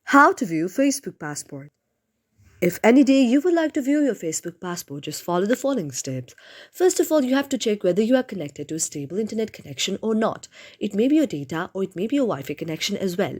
How to view Facebook passport. If any day you would like to view your Facebook passport, just follow the following steps. First of all, you have to check whether you are connected to a stable internet connection or not. It may be your data or it may be your Wi-Fi connection as well.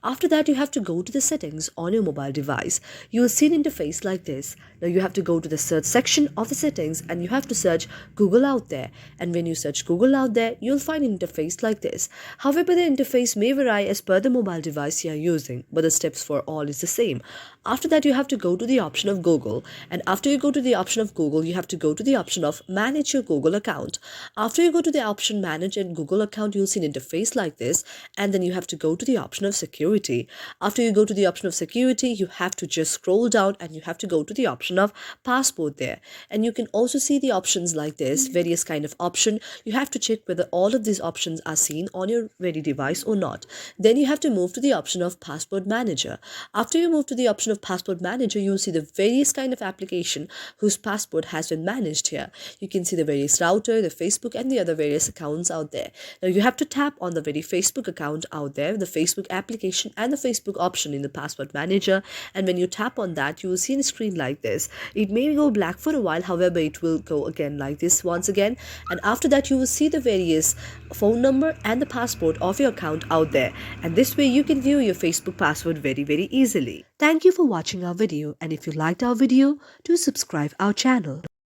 After that, you have to go to the settings on your mobile device. You will see an interface like this. Now you have to go to the search section of the settings and you have to search Google out there. And when you search Google out there, you'll find an interface like this. However, the interface may vary as per the mobile device you are using, but the steps for all is the same. After that, you have to go to the option of Google, and after you go to the option of Google, you have to go to the option of manage your Google account. After you go to the option manage and Google account, you'll see an interface like this, and then you have to go to the option of security. After you go to the option of security, you have to just scroll down and you have to go to the option of passport there, and you can also see the options like this, various kind of option. You have to check whether all of these options are seen on your ready device or not. Then you have to move to the option of passport manager. After you move to the option of passport manager, you'll see the various kind of application whose passport has been managed here. You can see the various router, the Facebook and the other various accounts out there. Now you have to tap on the very Facebook account out there, the Facebook application and the Facebook option in the passport manager, and when you tap on that, you will see a screen like this. It may go black for a while, however it will go again like this once again, and after that you will see the various phone number and the passport of your account out there, and this way you can view your Facebook password very easily. Thank you for watching our video, and if you liked our video, do subscribe our channel.